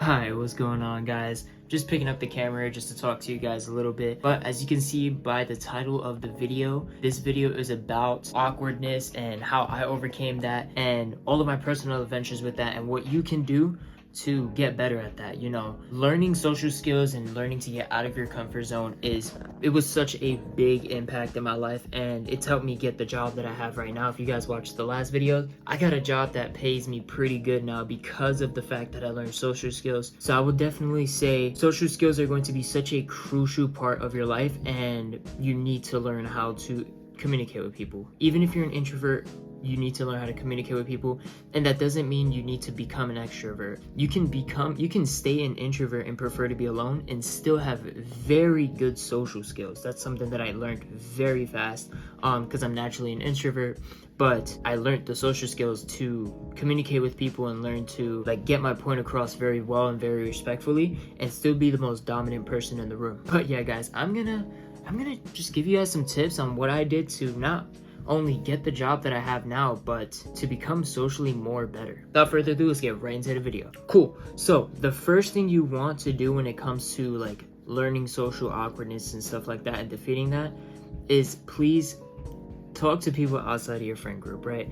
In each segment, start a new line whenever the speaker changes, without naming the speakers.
Hi, what's going on, guys? Just picking up the camera just to talk to you guys a little bit. But as you can see by the title of the video, this video is about awkwardness and how I overcame that and all of my personal adventures with that and what you can do to get better at that. You know, learning social skills and learning to get out of your comfort zone it was such a big impact in my life, and it's helped me get the job that I have right now. If you guys watched the last video, I got a job that pays me pretty good now because of the fact that I learned social skills. So I would definitely say social skills are going to be such a crucial part of your life, and you need to learn how to communicate with people. Even if you're an introvert, you need to learn how to communicate with people, and that doesn't mean you need to become an extrovert. You can stay an introvert and prefer to be alone and still have very good social skills. That's something that I learned very fast because I'm naturally an introvert, but I learned the social skills to communicate with people and learn to get my point across very well and very respectfully and still be the most dominant person in the room. But yeah, guys, I'm gonna just give you guys some tips on what I did to not only get the job that I have now, but to become socially more better. Without further ado, let's get right into the video. Cool. So the first thing you want to do when it comes to learning social awkwardness and stuff like that and defeating that is please talk to people outside of your friend group, right?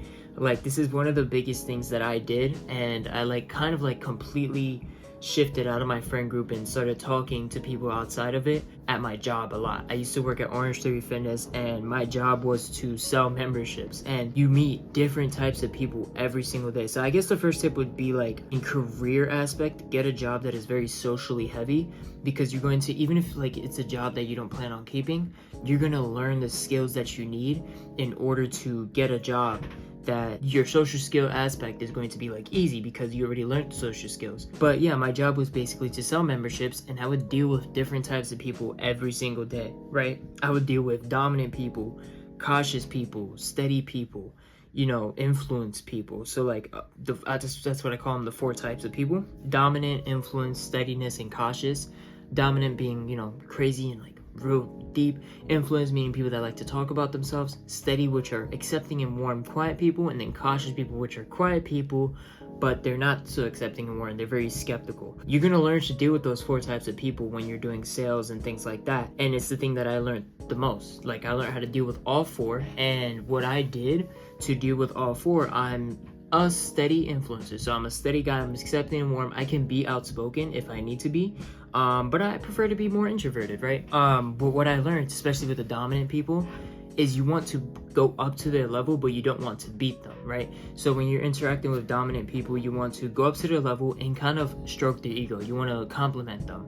This is one of the biggest things that I did, and I completely shifted out of my friend group and started talking to people outside of it at my job a lot. I used to work at Orange Theory Fitness, and my job was to sell memberships, and you meet different types of people every single day. So I guess the first tip would be in career aspect, get a job that is very socially heavy, because you're going to, even if it's a job that you don't plan on keeping, you're going to learn the skills that you need in order to get a job that your social skill aspect is going to be easy because you already learned social skills. But yeah, my job was basically to sell memberships, and I would deal with different types of people every single day, right? I would deal with dominant people, cautious people, steady people, influence people. So that's what I call them, the 4 types of people: dominant, influence, steadiness, and cautious. Dominant being, crazy and real deep. Influence meaning people that like to talk about themselves. Steady, which are accepting and warm, quiet people. And then cautious people, which are quiet people, but they're not so accepting and warm. They're very skeptical. You're gonna learn to deal with those 4 types of people when you're doing sales and things like that. And it's the thing that I learned the most. I learned how to deal with all 4. And what I did to deal with all 4, I'm a steady influencer. So I'm a steady guy. I'm accepting and warm. I can be outspoken if I need to be, but I prefer to be more introverted, right? But what I learned, especially with the dominant people, is you want to go up to their level, but you don't want to beat them, right? So when you're interacting with dominant people, you want to go up to their level and kind of stroke their ego. You want to compliment them.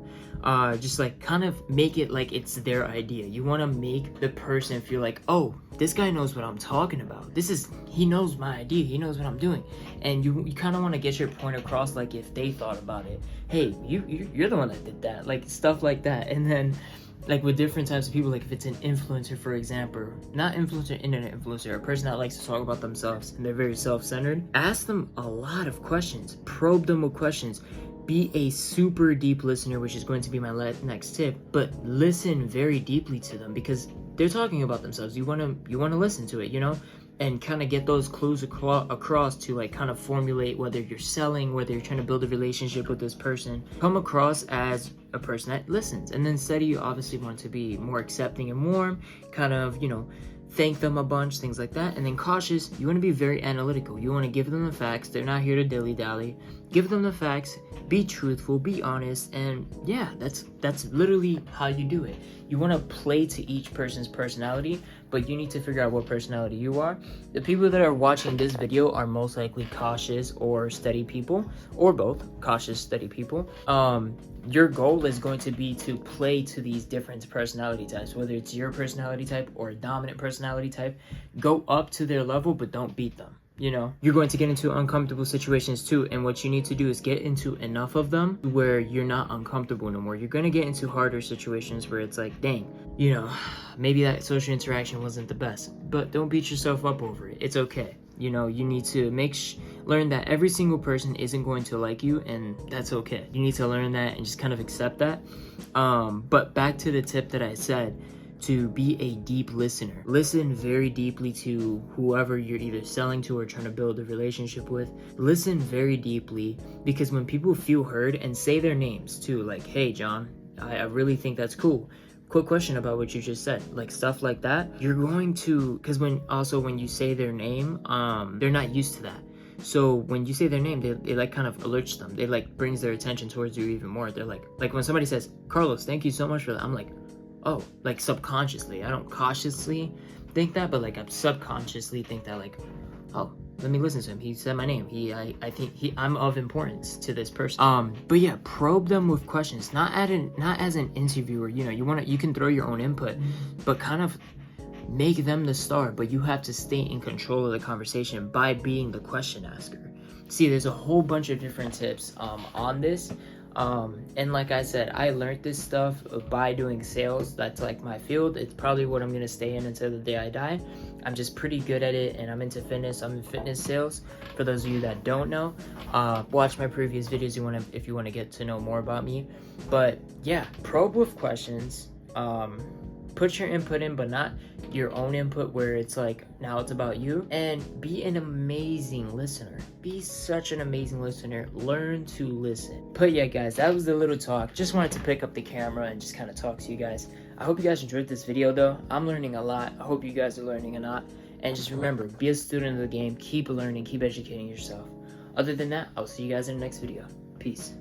Just kind of make it like it's their idea. You want to make the person feel oh, this guy knows what I'm talking about. He knows my idea. He knows what I'm doing. And you kind of want to get your point across if they thought about it. Hey, you're the one that did that. Stuff like that. And then with different types of people, if it's an influencer, for example, not influencer, internet influencer, a person that likes to talk about themselves and they're very self-centered, ask them a lot of questions, probe them with questions, be a super deep listener, which is going to be my next tip, but listen very deeply to them because they're talking about themselves. You want to listen to it, and kind of get those clues across to kind of formulate whether you're selling, whether you're trying to build a relationship with this person. Come across as a person that listens. And then steady, you obviously want to be more accepting and warm, kind of, thank them a bunch, things like that. And then cautious, you want to be very analytical. You want to give them the facts. They're not here to dilly-dally. Give them the facts, be truthful, be honest, and yeah, that's literally how you do it. You want to play to each person's personality, but you need to figure out what personality you are. The people that are watching this video are most likely cautious or steady people, or both, cautious, steady people. Your goal is going to be to play to these different personality types, whether it's your personality type or a dominant personality type. Go up to their level, but don't beat them. You're going to get into uncomfortable situations too, and what you need to do is get into enough of them where you're not uncomfortable no more. You're going to get into harder situations where it's dang, maybe that social interaction wasn't the best, but don't beat yourself up over it. It's okay. You need to learn that every single person isn't going to like you, and that's okay. You need to learn that and just kind of accept that. But back to the tip that I said, to be a deep listener. Listen very deeply to whoever you're either selling to or trying to build a relationship with. Listen very deeply, because when people feel heard and say their names too, like, hey John, I really think that's cool. Quick question about what you just said, like stuff like that, you're going to, because when you say their name, they're not used to that. So when you say their name, they like kind of alerts them. They like brings their attention towards you even more. They're like when somebody says, Carlos, thank you so much for that, I'm like, oh, like subconsciously. I don't cautiously think that, but like I subconsciously think that, like, oh, let me listen to him. He said my name. I think I'm of importance to this person. But yeah, probe them with questions. Not as an interviewer. You know, you can throw your own input, but kind of make them the star. But you have to stay in control of the conversation by being the question asker. See, there's a whole bunch of different tips on this. And like I said, I learned this stuff by doing sales. That's like my field. It's probably what I'm gonna stay in until the day I die. I'm just pretty good at it, and I'm into fitness. I'm in fitness sales. For those of you that don't know, watch my previous videos if you want to get to know more about me. But yeah, probe with questions. Put your input in, but not your own input where it's like now it's about you. And be an amazing listener. Be such an amazing listener. Learn to listen. But yeah, guys, that was the little talk. Just wanted to pick up the camera and just kind of talk to you guys. I hope you guys enjoyed this video though. I'm learning a lot. I hope you guys are learning a lot. And just remember, be a student of the game. Keep learning, keep educating yourself. Other than that, I'll see you guys in the next video. Peace.